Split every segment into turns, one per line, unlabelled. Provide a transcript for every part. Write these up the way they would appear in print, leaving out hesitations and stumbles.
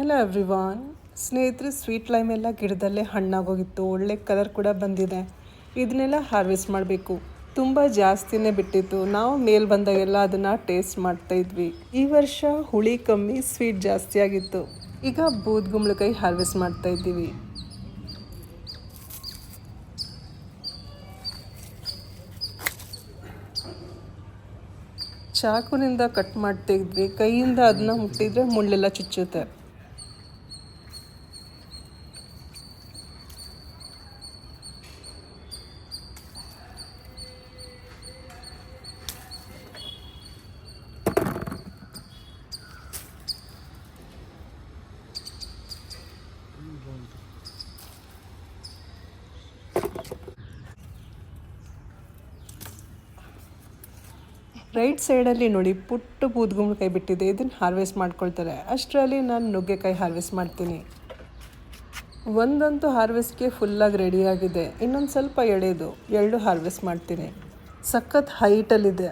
Hello everyone. ಸ್ನೇಹಿತರೆ, sweet lime ಎಲ್ಲ ಗಿಡದಲ್ಲೇ ಹಣ್ಣಾಗೋಗಿತ್ತು. ಒಳ್ಳೆ ಕಲರ್ ಕೂಡ ಬಂದಿದೆ. ಇದನ್ನೆಲ್ಲ ಹಾರ್ವೆಸ್ಟ್ ಮಾಡಬೇಕು. ತುಂಬ ಜಾಸ್ತಿನೇ ಬಿಟ್ಟಿತ್ತು. ನಾವು ಮೇಲೆ ಬಂದಾಗೆಲ್ಲ ಅದನ್ನು ಟೇಸ್ಟ್ ಮಾಡ್ತಾಯಿದ್ವಿ. ಈ ವರ್ಷ ಹುಳಿ ಕಮ್ಮಿ, ಸ್ವೀಟ್ ಜಾಸ್ತಿ ಆಗಿತ್ತು. ಈಗ ಬೂದ್ಗುಂಬಳಕಾಯಿ ಹಾರ್ವೆಸ್ಟ್ ಮಾಡ್ತಾಯಿದ್ದೀವಿ. ಚಾಕುನಿಂದ ಕಟ್ ಮಾಡಿ ತೆಗೆದ್ವಿ. ಕೈಯಿಂದ ಅದನ್ನ ಮುಟ್ಟಿದ್ರೆ ಮುಳ್ಳೆಲ್ಲ ಚುಚ್ಚುತ್ತೆ. ರೈಟ್ ಸೈಡಲ್ಲಿ ನೋಡಿ, ಪುಟ್ಟ ಬೂದ್ಗುಂಬಳಕಾಯಿ ಬಿಟ್ಟಿದೆ. ಇದನ್ನು ಹಾರ್ವೆಸ್ಟ್ ಮಾಡ್ಕೊಳ್ತಾರೆ. ಅಷ್ಟರಲ್ಲಿ ನಾನು ನುಗ್ಗೆಕಾಯಿ ಹಾರ್ವೆಸ್ಟ್ ಮಾಡ್ತೀನಿ. ಒಂದಂತೂ ಹಾರ್ವೆಸ್ಟ್ಗೆ ಫುಲ್ಲಾಗಿ ರೆಡಿಯಾಗಿದೆ. ಇನ್ನೊಂದು ಸ್ವಲ್ಪ ಎಳೆದು ಎರಡು ಹಾರ್ವೆಸ್ಟ್ ಮಾಡ್ತೀನಿ. ಸಖತ್ ಹೈಟಲ್ಲಿದೆ.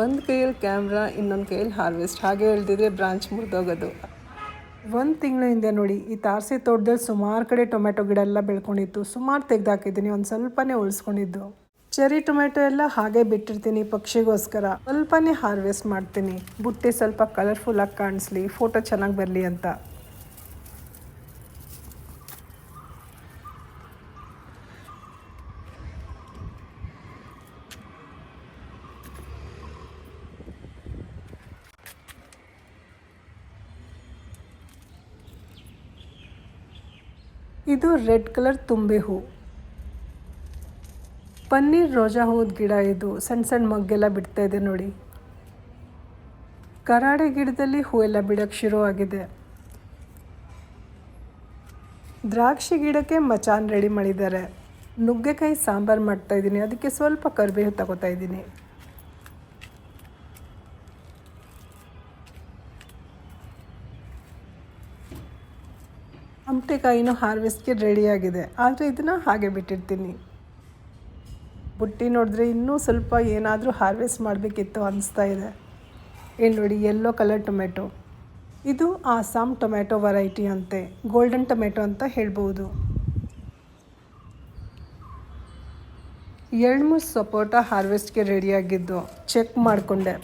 ಒಂದು ಕೈಯಲ್ಲಿ ಕ್ಯಾಮ್ರಾ, ಇನ್ನೊಂದು ಕೈಯಲ್ಲಿ ಹಾರ್ವೆಸ್ಟ್. ಹಾಗೆ ಹೇಳ್ದಿದ್ರೆ ಬ್ರಾಂಚ್ ಮುರಿದೋಗೋದು. ಒಂದು ತಿಂಗಳ ಹಿಂದೆ ನೋಡಿ, ಈ ತಾರಸಿ ತೋಟದಲ್ಲಿ ಸುಮಾರು ಕಡೆ ಟೊಮೆಟೊ ಗಿಡ ಎಲ್ಲ ಬೆಳ್ಕೊಂಡಿತ್ತು. ಸುಮಾರು ತೆಗೆದಾಕಿದ್ದೀನಿ, ಒಂದು ಸ್ವಲ್ಪನೇ ಉಳಿಸ್ಕೊಂಡಿದ್ದು. ಚೆರಿ ಟೊಮೆಟೊ ಎಲ್ಲ ಹಾಗೆ ಬಿಟ್ಟಿರ್ತೀನಿ ಪಕ್ಷಿಗೋಸ್ಕರ. ಸ್ವಲ್ಪನೇ ಹಾರ್ವೆಸ್ಟ್ ಮಾಡ್ತೀನಿ, ಬುಟ್ಟಿ ಸ್ವಲ್ಪ ಕಲರ್ಫುಲ್ಲಾಗಿ ಕಾಣಿಸ್ಲಿ, ಫೋಟೋ ಚೆನ್ನಾಗಿ ಬರಲಿ ಅಂತ. ಇದು ರೆಡ್ ಕಲರ್ ತುಂಬೆ ಹೂ. ಪನ್ನೀರ್ ರೋಜಾ ಹೂದ ಗಿಡ ಇದು. ಸಣ್ಣ ಸಣ್ಣ ಮಗ್ಗೆಲ್ಲ ಬಿಡ್ತಾ ಇದೆ ನೋಡಿ. ಕರಾಡೆ ಗಿಡದಲ್ಲಿ ಹೂವೆಲ್ಲ ಬಿಡೋಕ್ಕೆ ಶುರುವಾಗಿದೆ. ದ್ರಾಕ್ಷಿ ಗಿಡಕ್ಕೆ ಮಚಾನ್ ರೆಡಿ ಮಾಡಿದ್ದಾರೆ. ನುಗ್ಗೆಕಾಯಿ ಸಾಂಬಾರು ಮಾಡ್ತಾಯಿದ್ದೀನಿ. ಅದಕ್ಕೆ ಸ್ವಲ್ಪ ಕರಿಬೇವು ತಗೋತಾ ಇದ್ದೀನಿ. ಅಮಟೆಕಾಯಿನೂ ಹಾರ್ವೆಸ್ಟ್ಗೆ ರೆಡಿಯಾಗಿದೆ, ಆದರೆ ಇದನ್ನು ಹಾಗೆ ಬಿಟ್ಟಿರ್ತೀನಿ. ಬುಟ್ಟಿ ನೋಡಿದ್ರೆ ಇನ್ನೂ ಸ್ವಲ್ಪ ಏನಾದರೂ ಹಾರ್ವೆಸ್ಟ್ ಮಾಡಬೇಕಿತ್ತು ಅನಿಸ್ತಾ ಇದೆ. ಏನು ನೋಡಿ, ಯೆಲ್ಲೋ ಕಲರ್ ಟೊಮೆಟೊ. ಇದು ಆಸಾಮ್ ಟೊಮೆಟೊ ವೆರೈಟಿ ಅಂತೆ, ಗೋಲ್ಡನ್ ಟೊಮೆಟೊ ಅಂತ ಹೇಳ್ಬೋದು. 2-3 ಸಪೋಟ ಹಾರ್ವೆಸ್ಟ್ಗೆ ರೆಡಿಯಾಗಿದ್ದು ಚೆಕ್ ಮಾಡಿಕೊಂಡೆ.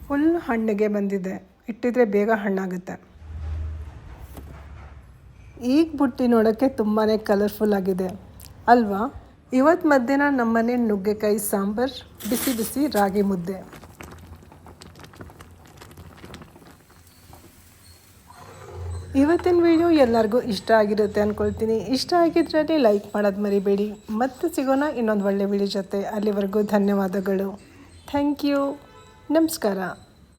ಫುಲ್ ಹಣ್ಣಿಗೆ ಬಂದಿದೆ. ಇಟ್ಟಿದ್ರೆ ಬೇಗ ಹಣ್ಣಾಗುತ್ತೆ. ಈಗ ಬುಟ್ಟಿ ನೋಡೋಕ್ಕೆ ತುಂಬಾ ಕಲರ್ಫುಲ್ ಆಗಿದೆ ಅಲ್ವಾ? ಇವತ್ತು ಮಧ್ಯಾಹ್ನ ನಮ್ಮನೆ ನುಗ್ಗೆಕಾಯಿ ಸಾಂಬಾರು, ಬಿಸಿ ಬಿಸಿ ರಾಗಿ ಮುದ್ದೆ. ಇವತ್ತಿನ ವಿಡಿಯೋ ಎಲ್ಲರಿಗೂ ಇಷ್ಟ ಆಗಿರುತ್ತೆ ಅಂದ್ಕೊಳ್ತೀನಿ. ಇಷ್ಟ ಆಗಿದ್ರಲ್ಲಿ ಲೈಕ್ ಮಾಡೋದು ಮರಿಬೇಡಿ. ಮತ್ತೆ ಸಿಗೋಣ ಇನ್ನೊಂದು ಒಳ್ಳೆ ವಿಡಿಯೋ ಜೊತೆ. ಅಲ್ಲಿವರೆಗೂ ಧನ್ಯವಾದಗಳು. Thank you. ನಮಸ್ಕಾರ.